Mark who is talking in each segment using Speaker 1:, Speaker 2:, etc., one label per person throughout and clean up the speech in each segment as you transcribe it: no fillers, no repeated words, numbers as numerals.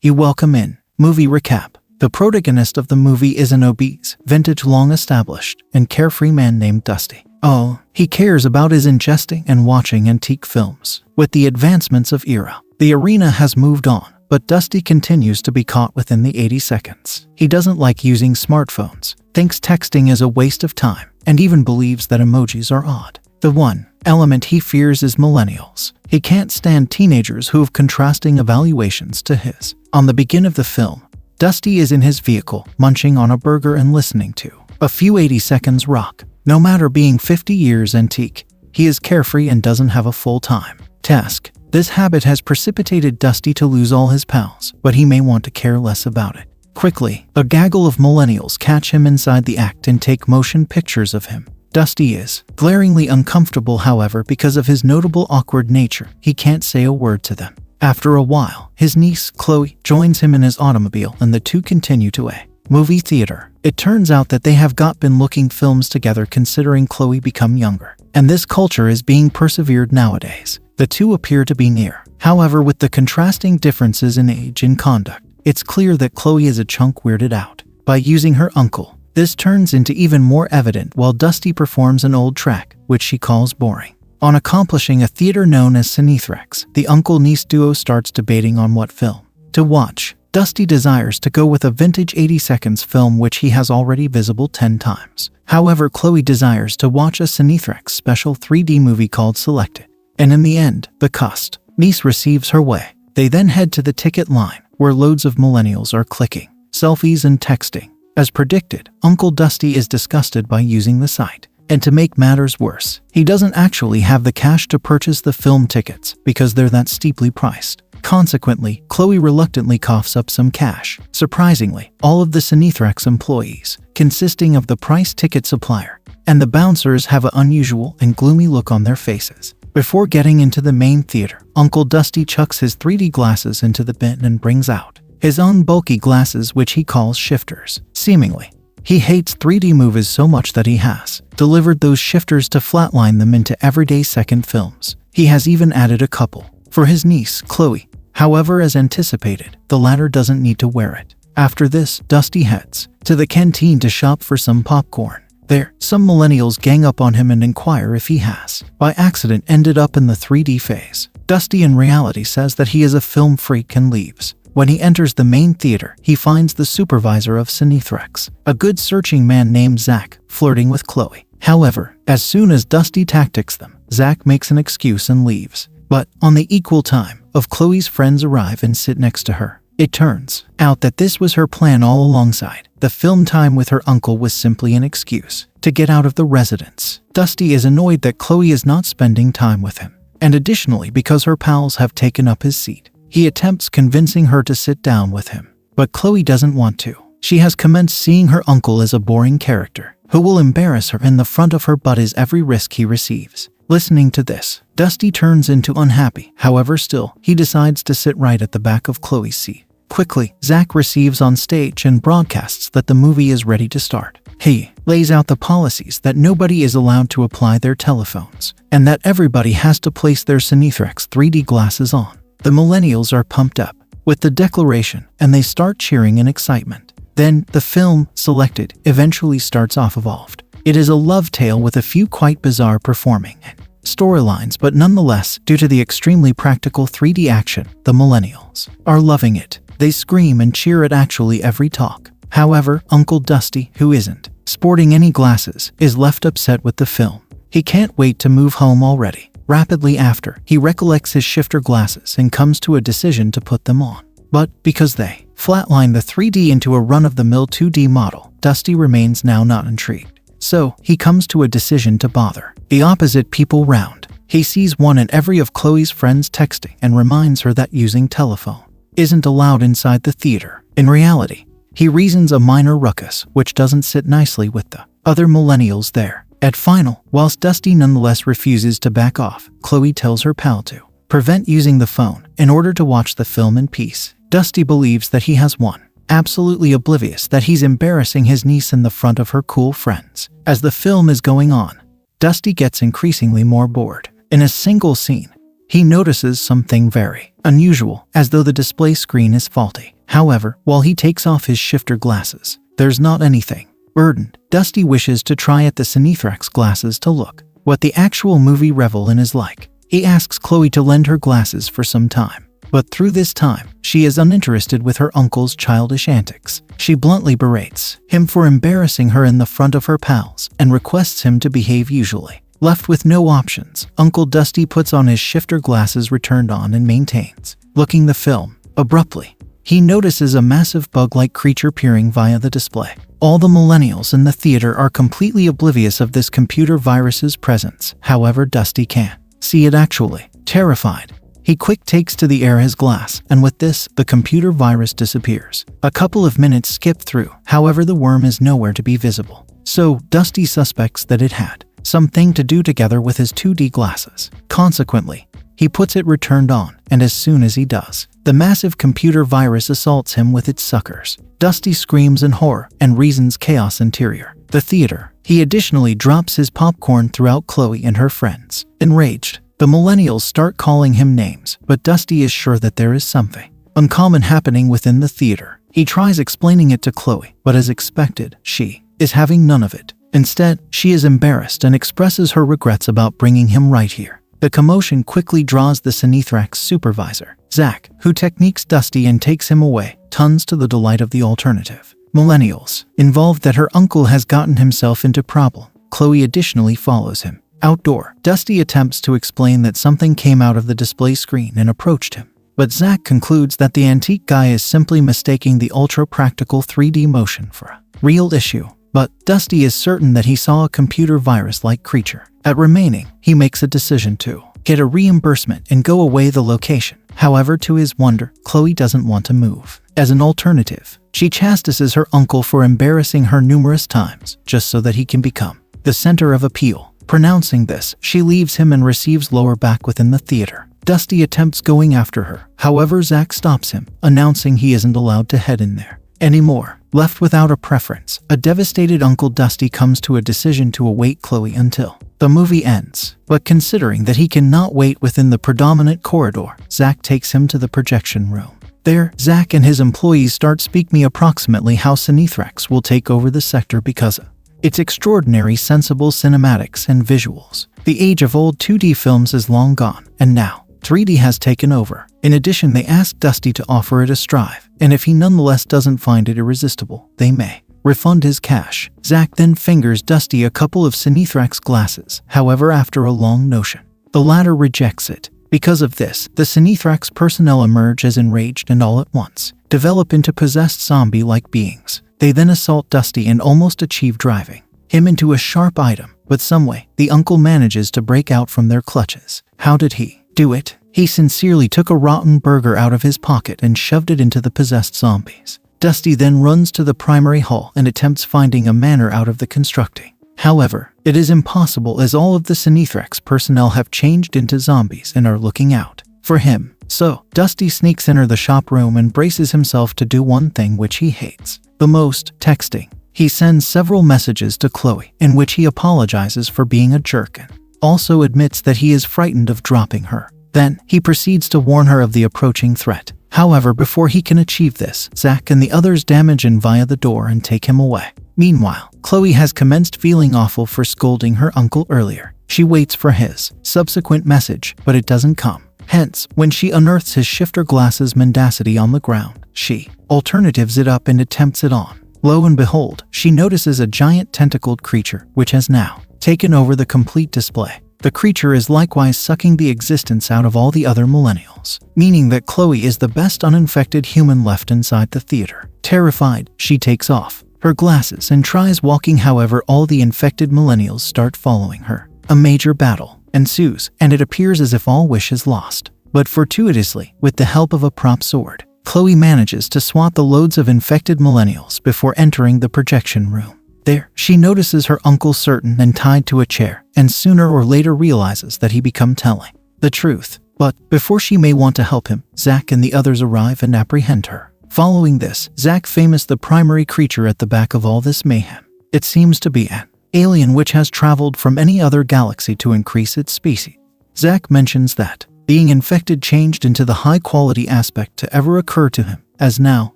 Speaker 1: You welcome in. Movie recap. The protagonist of the movie is an obese, vintage, long-established, and carefree man named Dusty. All he cares about is ingesting and watching antique films. With the advancements of era, the arena has moved on, but Dusty continues to be caught within the 80 seconds. He doesn't like using smartphones, thinks texting is a waste of time, and even believes that emojis are odd. The one element he fears is millennials. He can't stand teenagers who have contrasting evaluations to his. On the beginning of the film, Dusty is in his vehicle, munching on a burger and listening to a few 80 seconds rock. No matter being 50 years antique, he is carefree and doesn't have a full-time task. This habit has precipitated Dusty to lose all his pals, but he may want to care less about it. Quickly, a gaggle of millennials catch him inside the act and take motion pictures of him. Dusty is glaringly uncomfortable, however, because of his notable awkward nature. He can't say a word to them. After a while, his niece, Chloe, joins him in his automobile and the two continue to a movie theater. It turns out that they have been looking films together, considering Chloe become younger, and this culture is being persevered nowadays. The two appear to be near. However, with the contrasting differences in age and conduct, it's clear that Chloe is a chunk weirded out by using her uncle. This turns into even more evident while Dusty performs an old track, which she calls boring. On accomplishing a theater known as Cinethrax, the uncle-niece duo starts debating on what film to watch. Dusty desires to go with a vintage 80 seconds film which he has already visible 10 times. However, Chloe desires to watch a Cinethrax special 3D movie called Selected. And in the end, the niece receives her way. They then head to the ticket line, where loads of millennials are clicking selfies and texting. As predicted, Uncle Dusty is disgusted by using the site. And to make matters worse, he doesn't actually have the cash to purchase the film tickets because they're that steeply priced. Consequently, Chloe reluctantly coughs up some cash. Surprisingly, all of the Cinethrax employees, consisting of the price ticket supplier and the bouncers, have an unusual and gloomy look on their faces. Before getting into the main theater, Uncle Dusty chucks his 3D glasses into the bin and brings out his own bulky glasses, which he calls shifters. Seemingly, he hates 3D movies so much that he has delivered those shifters to flatline them into everyday second films. He has even added a couple for his niece, Chloe. However, as anticipated, the latter doesn't need to wear it. After this, Dusty heads to the canteen to shop for some popcorn. There, some millennials gang up on him and inquire if he has, by accident, ended up in the 3D phase. Dusty in reality says that he is a film freak and leaves. When he enters the main theater, he finds the supervisor of Cinethrax, a good-searching man named Zach, flirting with Chloe. However, as soon as Dusty tactics them, Zach makes an excuse and leaves. But on the equal time of Chloe's friends arrive and sit next to her. It turns out that this was her plan all alongside. The film time with her uncle was simply an excuse to get out of the residence. Dusty is annoyed that Chloe is not spending time with him, and additionally because her pals have taken up his seat. He attempts convincing her to sit down with him, but Chloe doesn't want to. She has commenced seeing her uncle as a boring character who will embarrass her in the front of her but is every risk he receives. Listening to this, Dusty turns into unhappy. However, still, he decides to sit right at the back of Chloe's seat. Quickly, Zach receives on stage and broadcasts that the movie is ready to start. He lays out the policies that nobody is allowed to apply their telephones, and that everybody has to place their Cinethrax 3D glasses on. The millennials are pumped up with the declaration, and they start cheering in excitement. Then, the film, Selected, eventually starts off. Evolved. It is a love tale with a few quite bizarre performing storylines, but nonetheless, due to the extremely practical 3D action, the millennials are loving it. They scream and cheer at actually every talk. However, Uncle Dusty, who isn't sporting any glasses, is left upset with the film. He can't wait to move home already. Rapidly after, he recollects his shifter glasses and comes to a decision to put them on. But because they flatline the 3D into a run-of-the-mill 2D model, Dusty remains now not intrigued. So, he comes to a decision to bother the opposite people round. He sees one in every of Chloe's friends texting and reminds her that using telephone isn't allowed inside the theater. In reality, he reasons a minor ruckus, which doesn't sit nicely with the other millennials there. At final, whilst Dusty nonetheless refuses to back off, Chloe tells her pal to prevent using the phone in order to watch the film in peace. Dusty believes that he has won, absolutely oblivious that he's embarrassing his niece in the front of her cool friends. As the film is going on, Dusty gets increasingly more bored. In a single scene, he notices something very unusual, as though the display screen is faulty. However, while he takes off his shifter glasses, there's not anything. Burdened, Dusty wishes to try at the Cinethrax glasses to look what the actual movie Revelin is like. He asks Chloe to lend her glasses for some time, but through this time, she is uninterested with her uncle's childish antics. She bluntly berates him for embarrassing her in the front of her pals and requests him to behave usually. Left with no options, Uncle Dusty puts on his shifter glasses returned on and maintains looking the film. Abruptly, he notices a massive bug-like creature peering via the display. All the millennials in the theater are completely oblivious of this computer virus's presence. However, Dusty can't see it actually. Terrified, he quick takes to the air his glass, and with this, the computer virus disappears. A couple of minutes skip through, however the worm is nowhere to be visible. So, Dusty suspects that it had something to do together with his 2D glasses. Consequently, he puts it returned on, and as soon as he does, the massive computer virus assaults him with its suckers. Dusty screams in horror and reasons chaos interior the theater. He additionally drops his popcorn throughout Chloe and her friends. Enraged, the millennials start calling him names, but Dusty is sure that there is something uncommon happening within the theater. He tries explaining it to Chloe, but as expected, she is having none of it. Instead, she is embarrassed and expresses her regrets about bringing him right here. The commotion quickly draws the Cinethrax supervisor, Zach, who techniques Dusty and takes him away, tons to the delight of the alternative millennials involved that her uncle has gotten himself into problem. Chloe additionally follows him. Outdoor, Dusty attempts to explain that something came out of the display screen and approached him, but Zach concludes that the antique guy is simply mistaking the ultra-practical 3D motion for a real issue. But Dusty is certain that he saw a computer virus-like creature. At remaining, he makes a decision to get a reimbursement and go away the location. However, to his wonder, Chloe doesn't want to move. As an alternative, she chastises her uncle for embarrassing her numerous times, just so that he can become the center of appeal. Pronouncing this, she leaves him and receives lower back within the theater. Dusty attempts going after her. However, Zach stops him, announcing he isn't allowed to head in there anymore. Left without a preference, a devastated Uncle Dusty comes to a decision to await Chloe until the movie ends. But considering that he cannot wait within the predominant corridor, Zach takes him to the projection room. There, Zach and his employees start speaking approximately how Cinethrax will take over the sector because of its extraordinary sensible cinematics and visuals. The age of old 2D films is long gone, and now 3D has taken over. In addition, they ask Dusty to offer it a strive, and if he nonetheless doesn't find it irresistible, they may refund his cash. Zach then fingers Dusty a couple of Cinethrax glasses. However, after a long notion, the latter rejects it. Because of this, the Cinethrax personnel emerge as enraged and all at once develop into possessed zombie-like beings. They then assault Dusty and almost achieve driving him into a sharp item, but some way, the uncle manages to break out from their clutches. How did he do it? He sincerely took a rotten burger out of his pocket and shoved it into the possessed zombies. Dusty then runs to the primary hall and attempts finding a manner out of the constructing. However, it is impossible as all of the Cinethrax personnel have changed into zombies and are looking out for him. So, Dusty sneaks into the shop room and braces himself to do one thing which he hates the most, texting. He sends several messages to Chloe in which he apologizes for being a jerk and also admits that he is frightened of dropping her. Then, he proceeds to warn her of the approaching threat. However, before he can achieve this, Zach and the others damage him via the door and take him away. Meanwhile, Chloe has commenced feeling awful for scolding her uncle earlier. She waits for his subsequent message, but it doesn't come. Hence, when she unearths his shifter glasses mendacity on the ground, she alternatives it up and attempts it on. Lo and behold, she notices a giant tentacled creature, which has now taken over the complete display. The creature is likewise sucking the existence out of all the other millennials, meaning that Chloe is the best uninfected human left inside the theater. Terrified, she takes off her glasses and tries walking. However, all the infected millennials start following her. A major battle ensues, and it appears as if all wish is lost. But fortuitously, with the help of a prop sword, Chloe manages to swat the loads of infected millennials before entering the projection room. There, she notices her uncle certain and tied to a chair, and sooner or later realizes that he become telling the truth. But before she may want to help him, Zach and the others arrive and apprehend her. Following this, Zach famous the primary creature at the back of all this mayhem. It seems to be an alien which has traveled from any other galaxy to increase its species. Zach mentions that Being infected changed into the high-quality aspect to ever occur to him, as now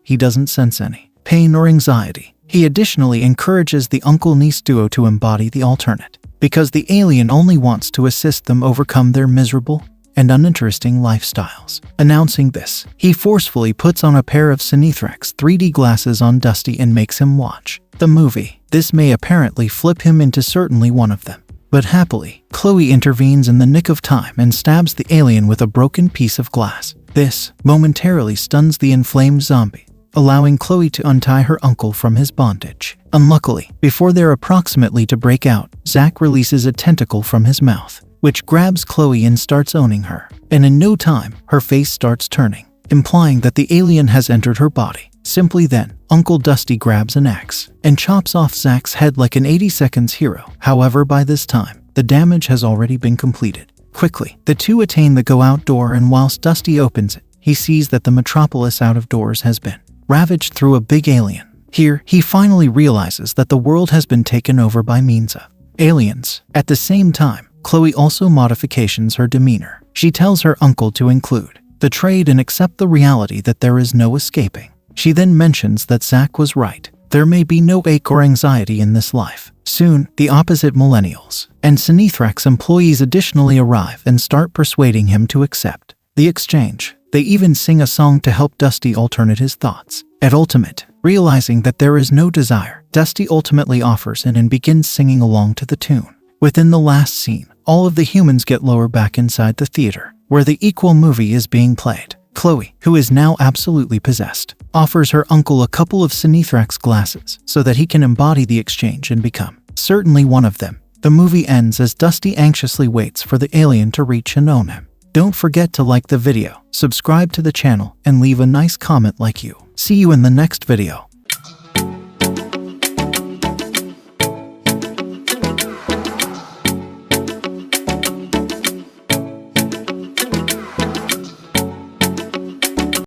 Speaker 1: he doesn't sense any pain or anxiety. He additionally encourages the uncle-niece duo to embody the alternate, because the alien only wants to assist them overcome their miserable and uninteresting lifestyles. Announcing this, he forcefully puts on a pair of Cinethrax 3D glasses on Dusty and makes him watch the movie. This may apparently flip him into certainly one of them. But happily, Chloe intervenes in the nick of time and stabs the alien with a broken piece of glass. This momentarily stuns the inflamed zombie, allowing Chloe to untie her uncle from his bondage. Unluckily, before they're approximately to break out, Zack releases a tentacle from his mouth, which grabs Chloe and starts owning her. And in no time, her face starts turning, implying that the alien has entered her body. Simply then, Uncle Dusty grabs an axe and chops off Zack's head like an 80 seconds hero. However, by this time, the damage has already been completed. Quickly, the two attain the go-out door, and whilst Dusty opens it, he sees that the metropolis out of doors has been ravaged through a big alien. Here, he finally realizes that the world has been taken over by means of aliens. At the same time, Chloe also modifications her demeanor. She tells her uncle to include the trade and accept the reality that there is no escaping. She then mentions that Zack was right. There may be no ache or anxiety in this life. Soon, the opposite millennials and Cinethrax employees additionally arrive and start persuading him to accept the exchange. They even sing a song to help Dusty alternate his thoughts. At ultimate, realizing that there is no desire, Dusty ultimately offers in and begins singing along to the tune. Within the last scene, all of the humans get lower back inside the theater, where the equal movie is being played. Chloe, who is now absolutely possessed, offers her uncle a couple of Cinethrax glasses so that he can embody the exchange and become certainly one of them. The movie ends as Dusty anxiously waits for the alien to reach and own him. Don't forget to like the video, subscribe to the channel, and leave a nice comment like you. See you in the next video.